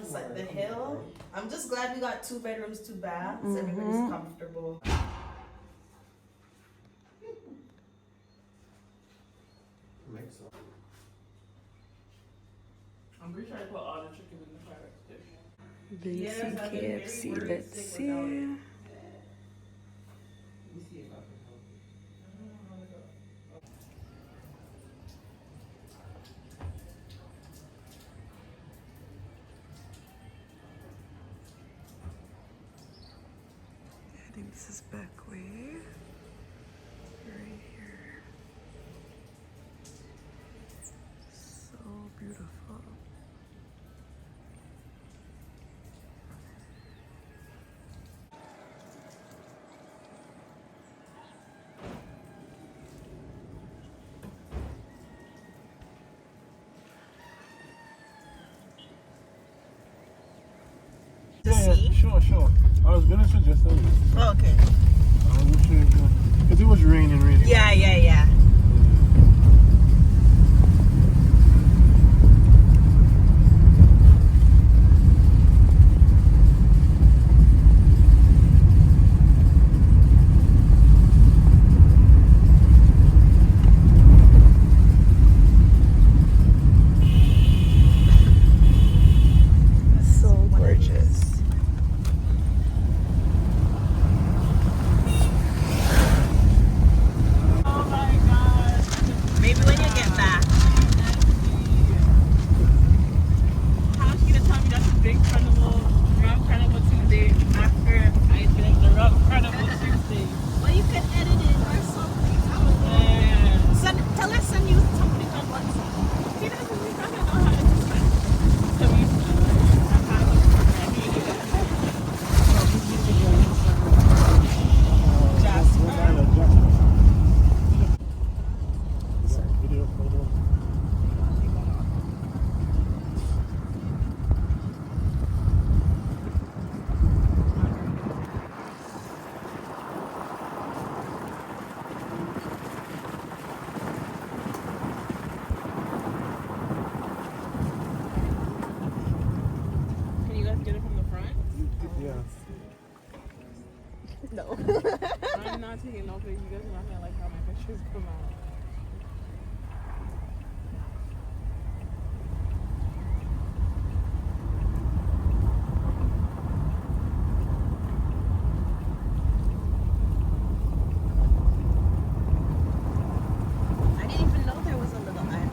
just like the hill. I'm just glad we got 2 bedrooms, 2 baths. Everybody's comfortable. I'm pretty sure I put all the chicken in the fire dish. Vincy KFC, let's see. Let me see if I can help you. I think this is Bequia. Right here. So beautiful. Yeah, sure. I was gonna suggest that. Oh, okay. Because it was raining really. Yeah. So gorgeous. Maybe when you get back. How's she gonna tell me that's a big carnival, round Carnival Tuesday after I did the round Carnival Tuesday? Well, you can edit it or something. Tell her send you something on WhatsApp. She doesn't know how to do that. So we Video photo. can you guys get it from the front? Yeah. I'm not taking no pictures. You guys are not gonna like how my pictures come out. I didn't even know there was a little island.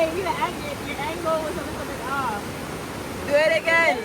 Your angle was a little bit off. Do it again.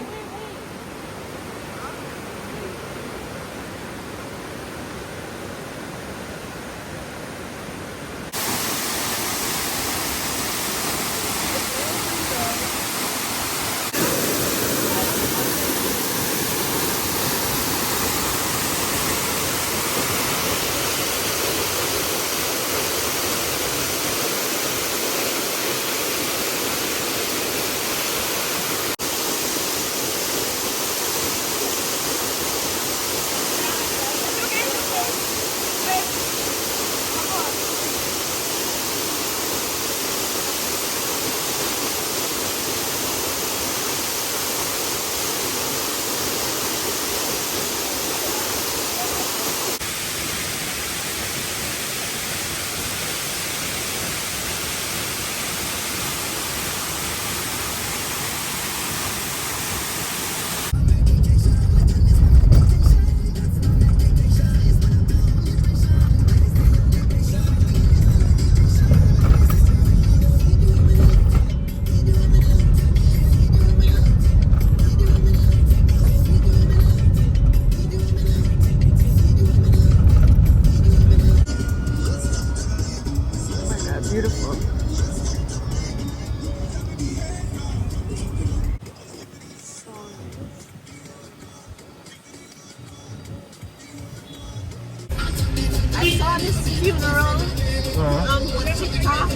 funeral on TikTok.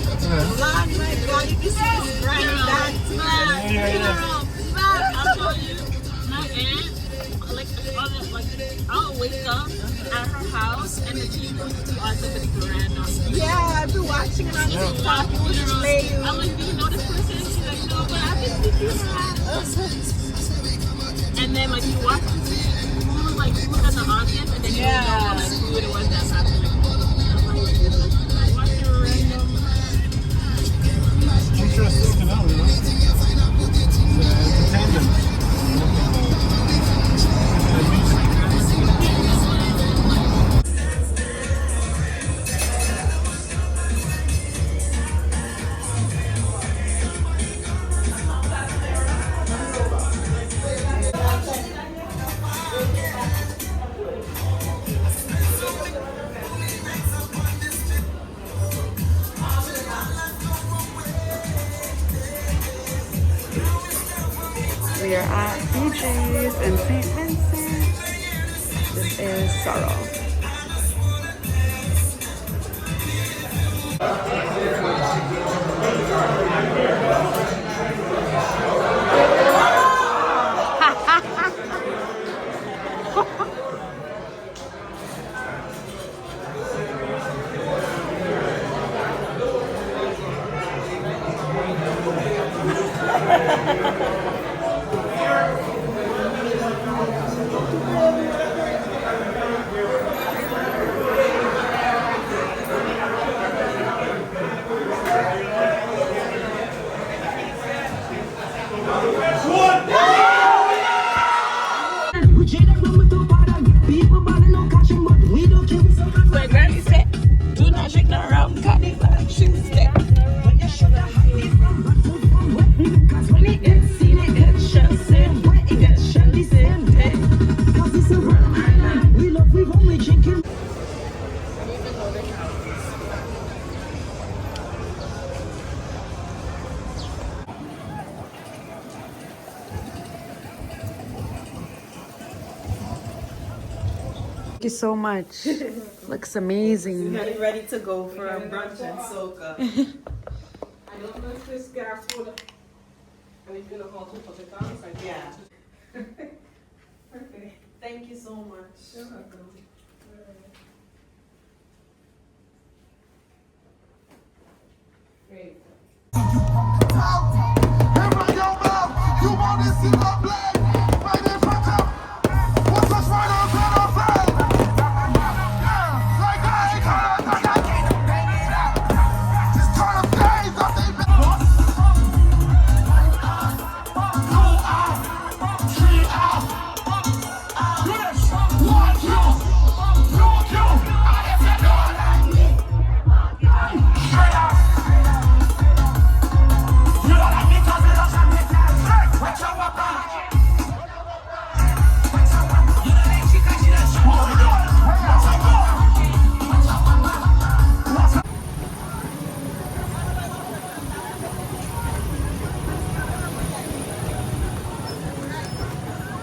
Lord, my God, if you see this granny dance, man, funeral, man, I'll tell you, my aunt, I'll wake up at her house and the TV was like the grandest. yeah, I've been watching it on TikTok. It was play. I'm like, do you know this person? She's like, no, but I've been thinking and then like you watch who was in the audience and then you know like who it was that happened. I'm like, watching random. Interesting to know, you know? Entertainment. We are at BJ's in St. Vincent. This is Sorrow. My granny said, do not drink no rum, Carnival Tuesday. When you should have hide it from bad food from wet. Cause when it gets seen, it gets shell same way. It gets shell the same day. Cause it's a rum island. We love, we rum, we drinking. Thank you so much. Looks amazing. Ready to go for a brunch in Soca. I don't know if this gas would. I mean, you're gonna hold it for the dance. Yeah. Okay. Thank you so much. You're welcome. Great. You want to see my blood? Right in front of. What's what's right on the side? Like I ain't gonna bang it out. Just turn the days up, they been.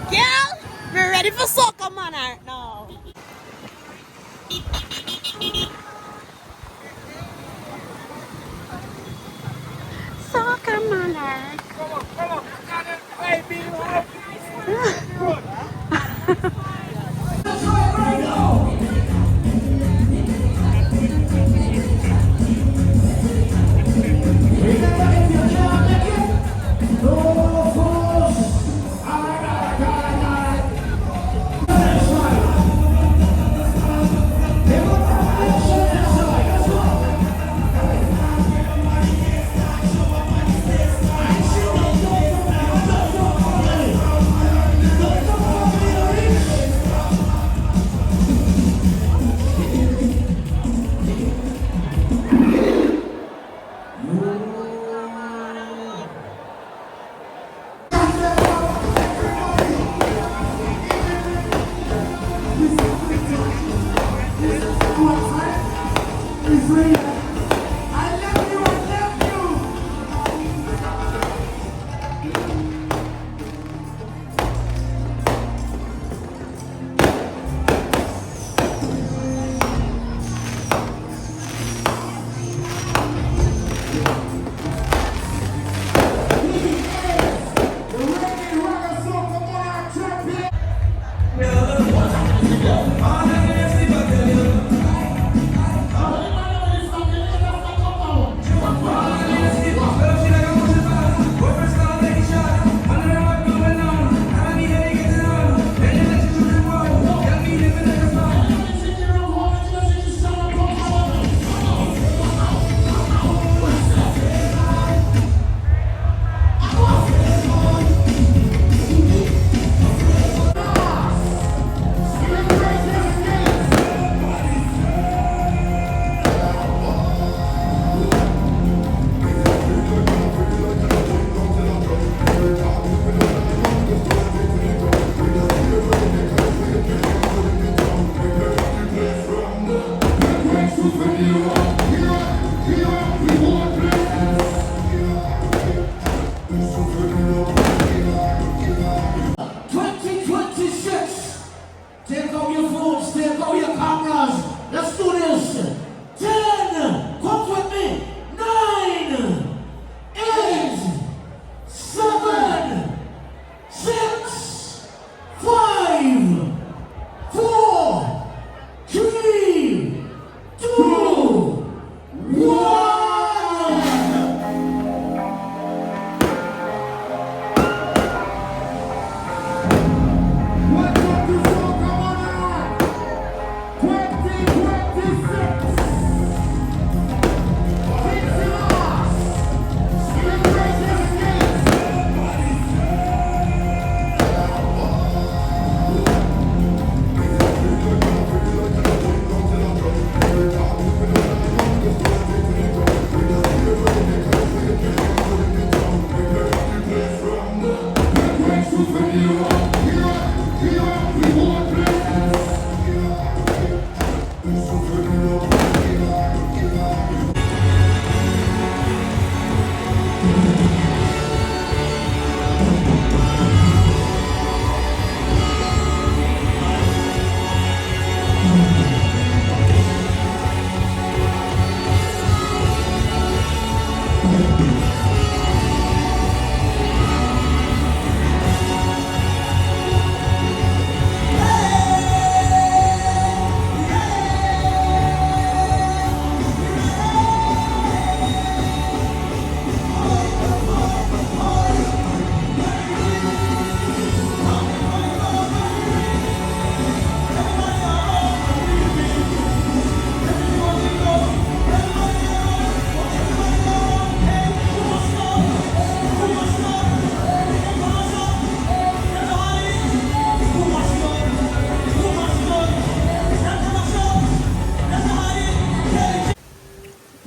Girl, we're ready for Soca Monarch now. Soca Monarch. Take out your phones, take out your cameras. Let's do this. 10, come with me. 9, 8, 7, 6, 5, 4, 3, 2, 1.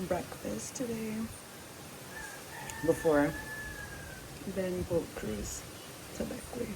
Breakfast today before then boat cruise to Bequia.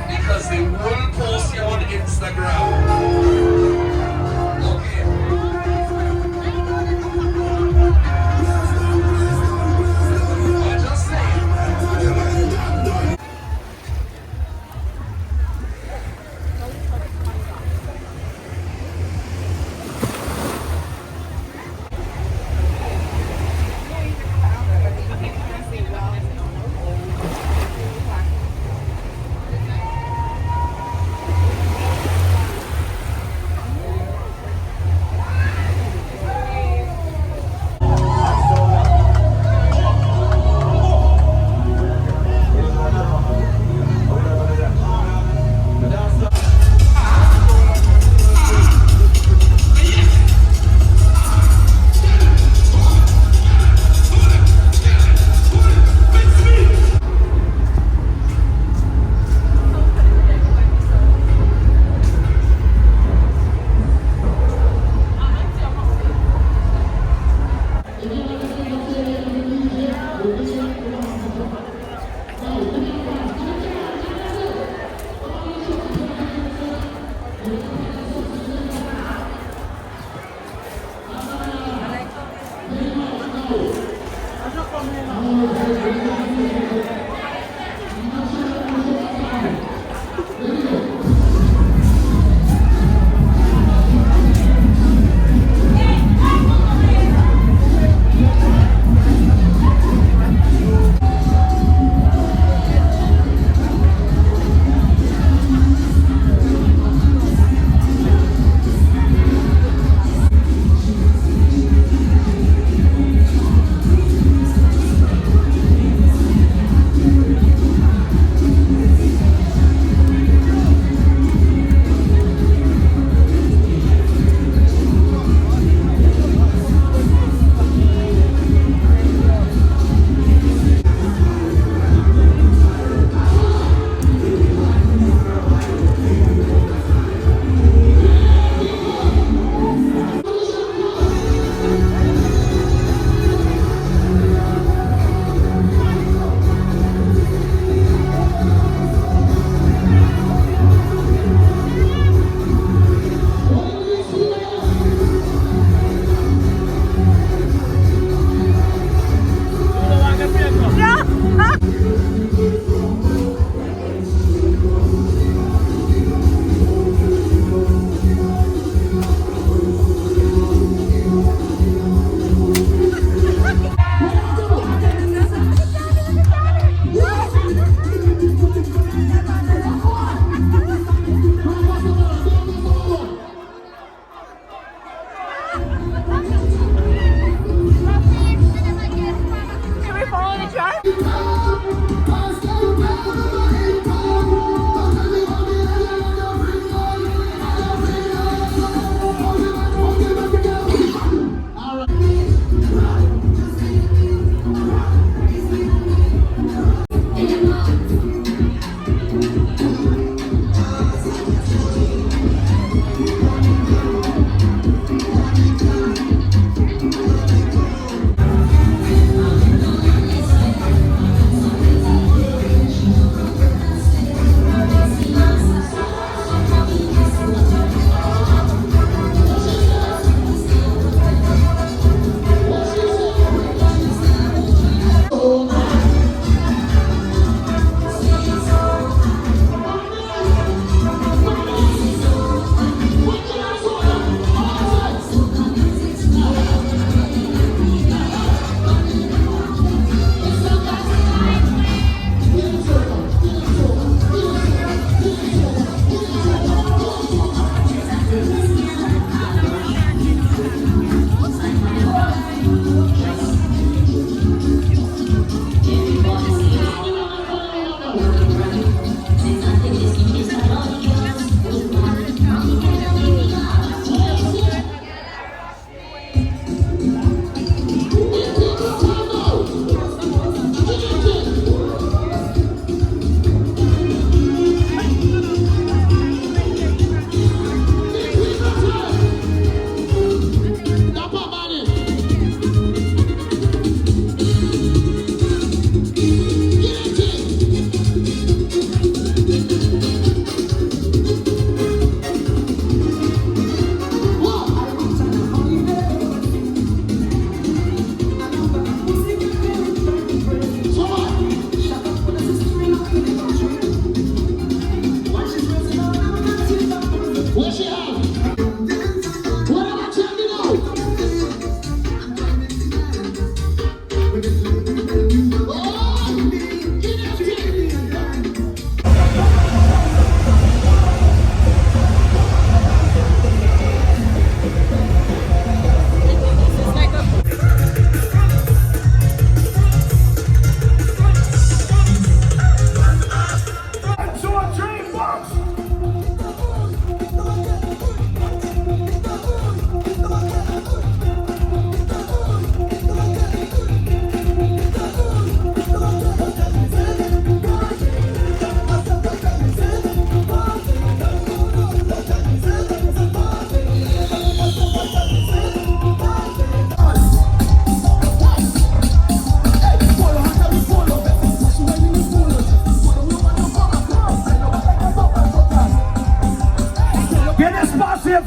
Because they will post you on Instagram. Okay. I just say.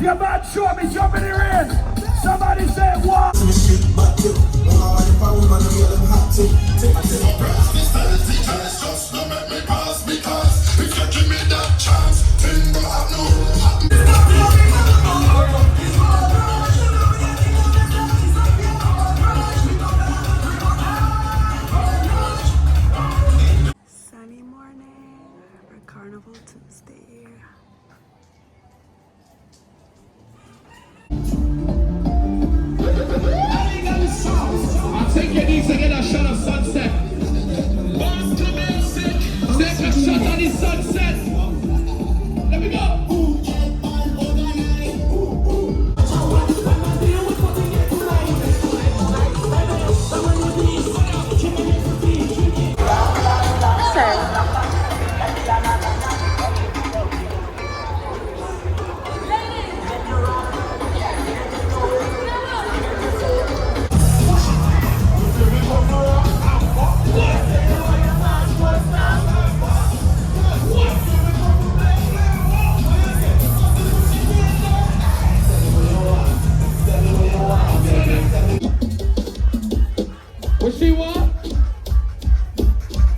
your man show me jump in the rain. Somebody say what? Sunny morning for Carnival Tuesday. I think you need to get a shot of sunset. Take a shot of the sunset. Let me go. What she want?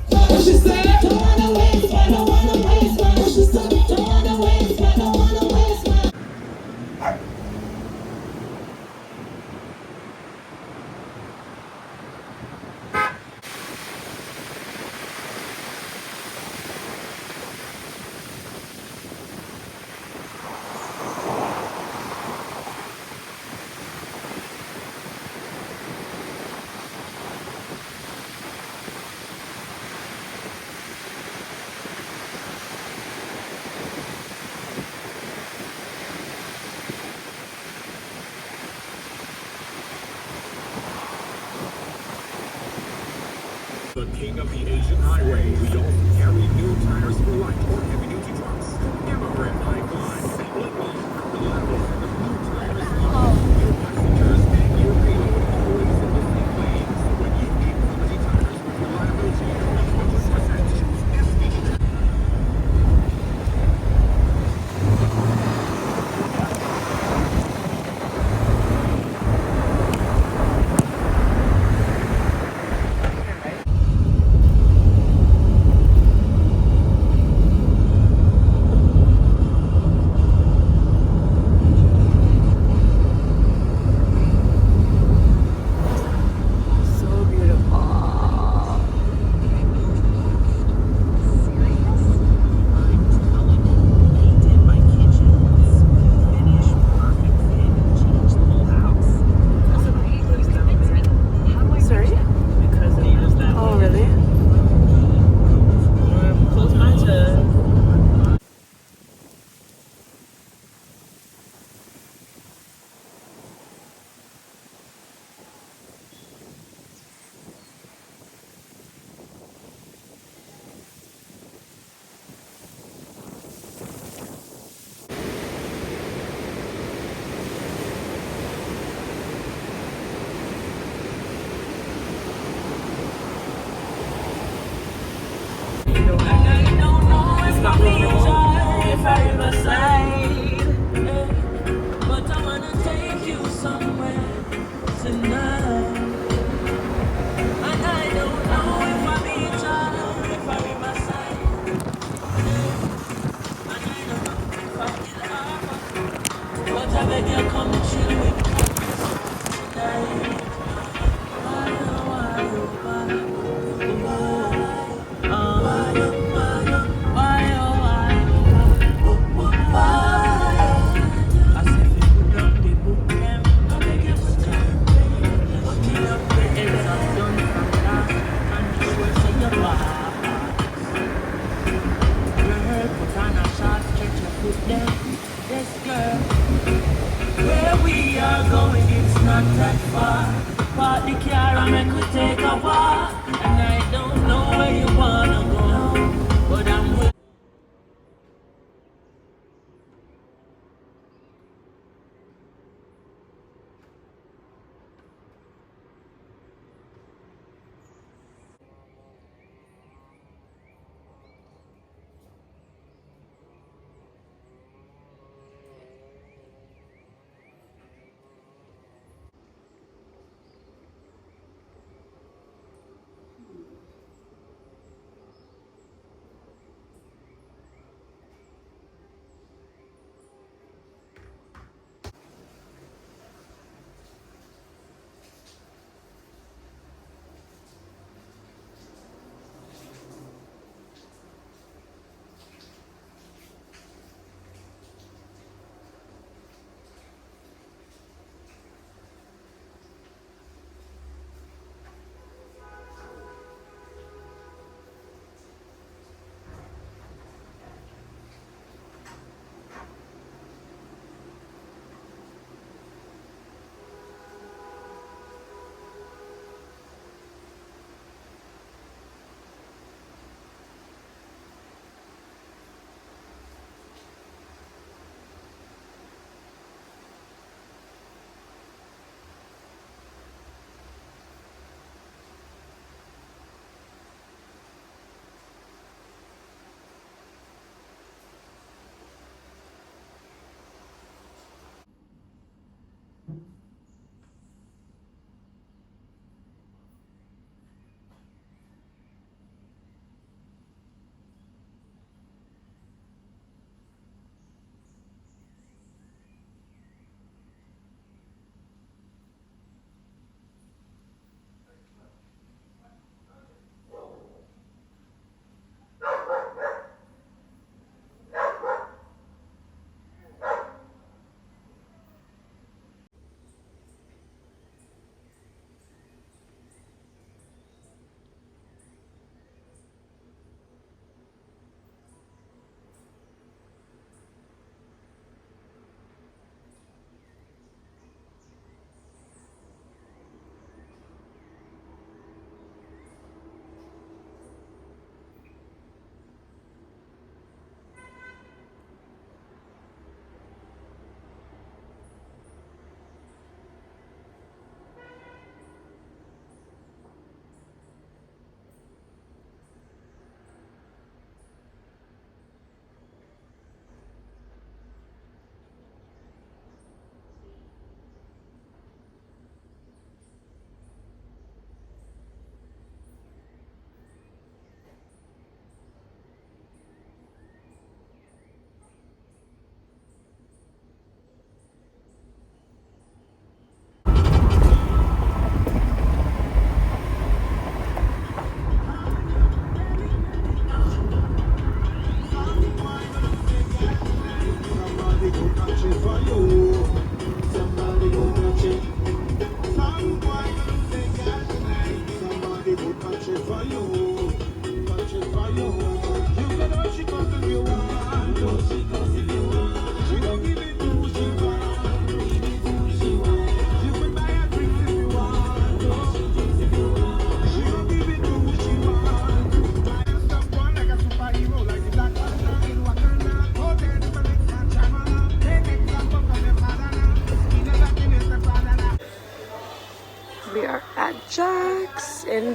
What she said? Don't wanna waste, I don't wanna waste. What she said? Don't wanna waste, I don't wanna waste. The king of the Asian highway. We also carry new tires for light or heavy duty trucks. Immigrant Pipeline. Let me the level for the new tires. Your passengers and your payload always in the same lane. So when you need quality tires with reliability and 100% choose SV. So beautiful. Sorry? Oh, really? But I wanna take you somewhere tonight. And I don't know if I meet you or if I be my side. And I don't know if I will ever. But I beg you come chill with me tonight. Why, oh, why, oh, why, oh, why, oh, why. I said, if you put down the book, them, I beg you to turn. Putting up the exhaustion from that, and you will see your back. Girl, put on a short stretch your foot there. Yes, girl. Where we are going, it's not that far. Park the car and make we take a walk. And I don't know where you wanna go, but I'm with.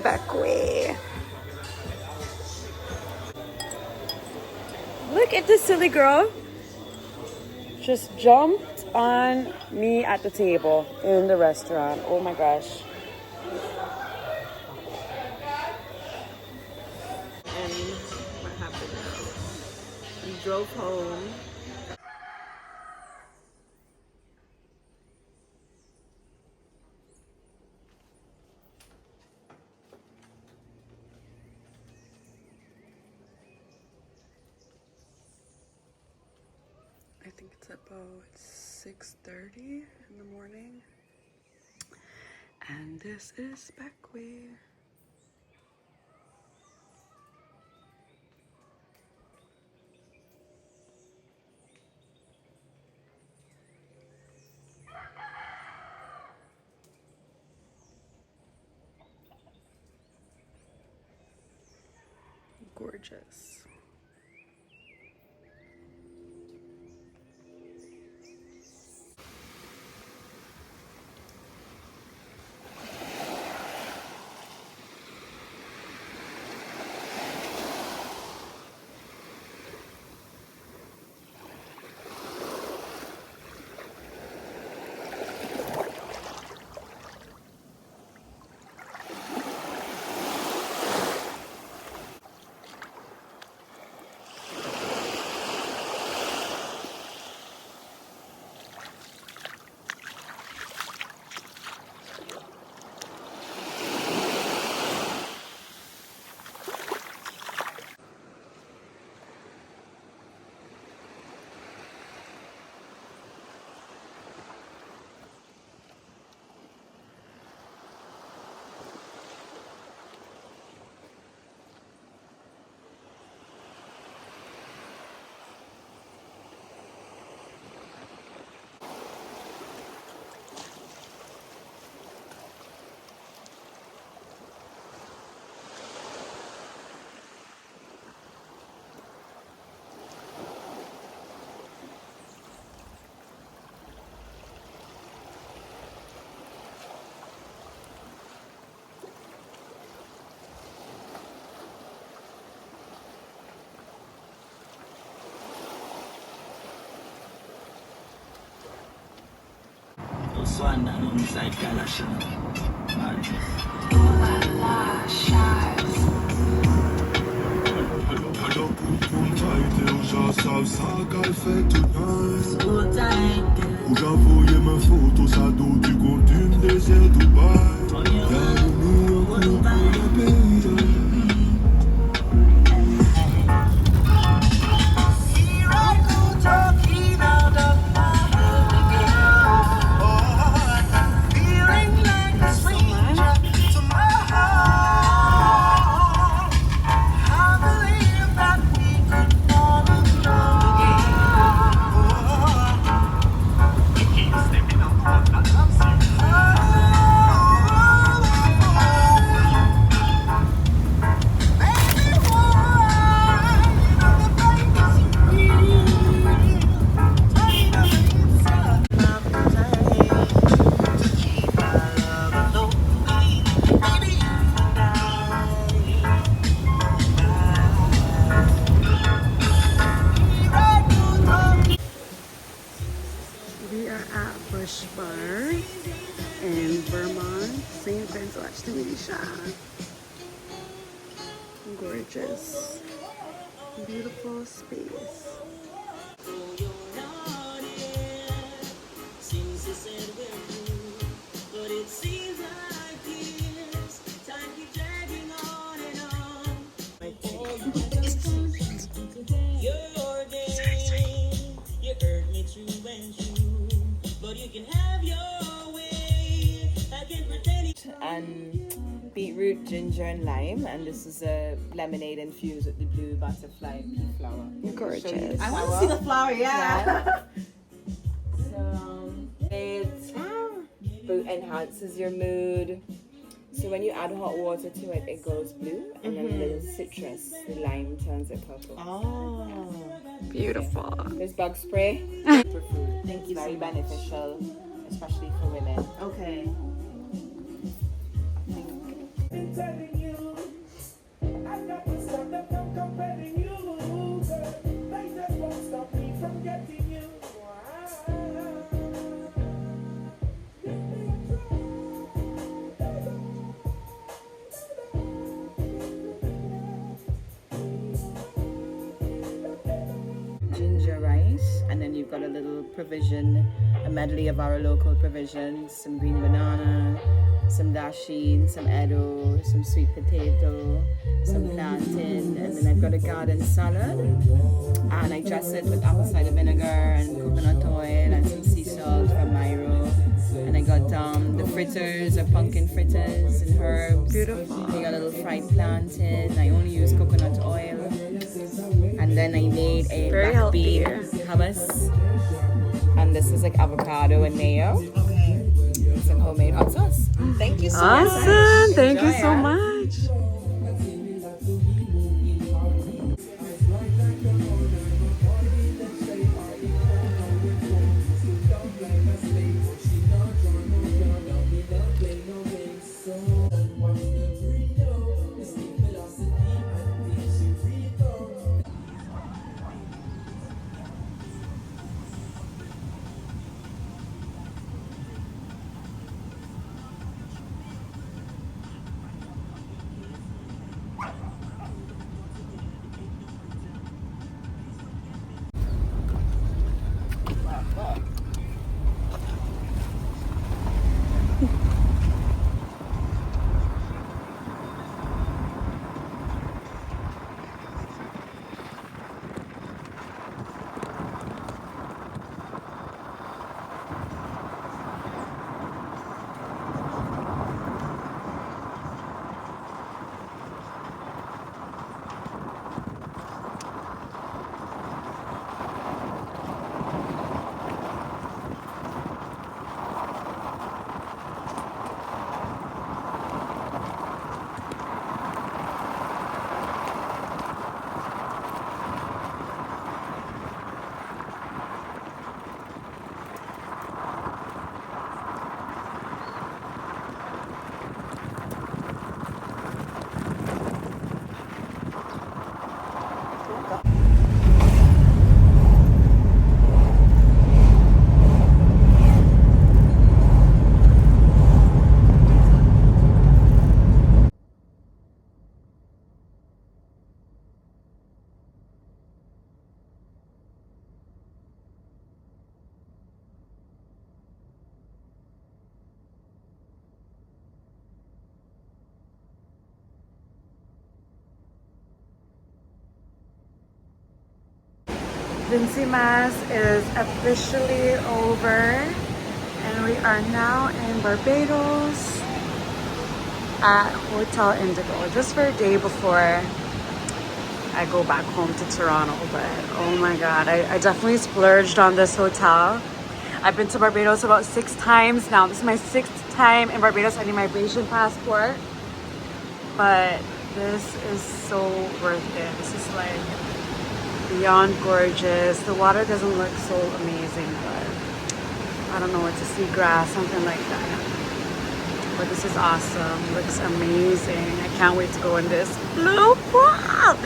Bequia. Look at this silly girl. Just jumped on me at the table in the restaurant. Oh my gosh. And what happened now? We drove home. I think it's about 6:30 in the morning. And this is Bequia. Gorgeous. Où j'envoyais mes photos, ça dos du contenu désert Dubaï. Y'a le meilleur coup pour le pays. We are at Bush Bar in Vermont, St Vincent. Gorgeous, beautiful space. And beetroot, ginger, and lime, and this is a lemonade infused with the blue butterfly pea flower. Gorgeous. I want to see the flower, yeah. So it enhances your mood. So when you add hot water to it, it goes blue, and then the citrus, the lime, turns it purple. Oh, Beautiful. There's bug spray. thank you. Very beneficial, especially for women. Okay. Thank you. nice. And then you've got a little provision, a medley of our local provisions, some green banana, some dasheen, some edo, some sweet potato, some plantain, and then I've got a garden salad, and I dress it with apple cider vinegar and coconut oil and some sea salt from Myro. And I got the fritters or pumpkin fritters and herbs. Beautiful. I got a little fried plantain. I only use coconut oil. And then I made a Very black bean healthy. hummus. And this is like avocado and mayo. Okay. Some homemade hot sauce. Thank you so much. Awesome. Thank you Enjoy, so huh? much. VincyMas is officially over, and we are now in Barbados at Hotel Indigo, just for a day before I go back home to Toronto. But oh my god, I definitely splurged on this hotel. I've been to Barbados about 6 times now. This is my 6th time in Barbados. I need my Asian passport, but this is so worth it. This is like beyond gorgeous. The water doesn't look so amazing, but I don't know what to see, grass, something like that. But this is awesome. Looks amazing. I can't wait to go in this blue pool.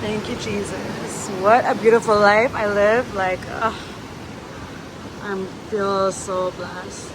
Thank you, Jesus. What a beautiful life I live. Like, I feel so blessed.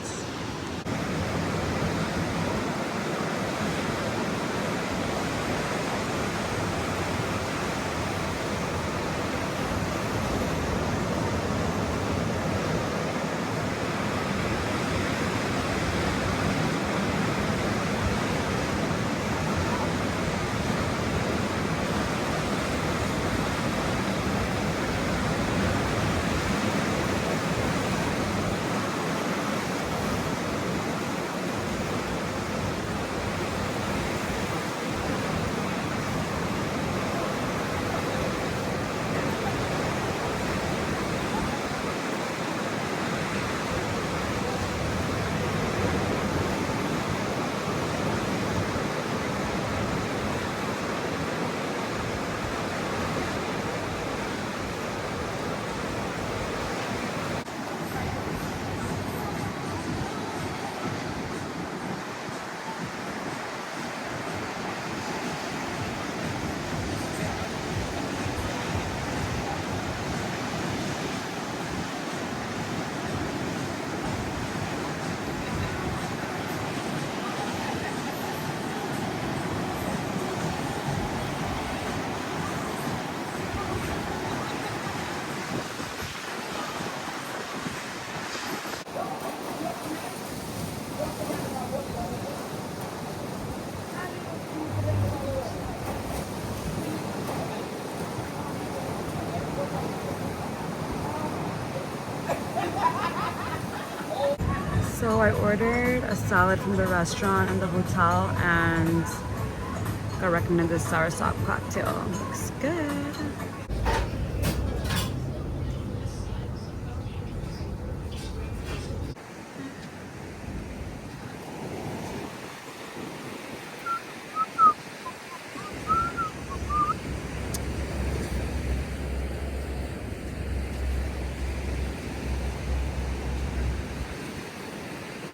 So I ordered a salad from the restaurant and the hotel, and got recommended this soursop cocktail. Looks good.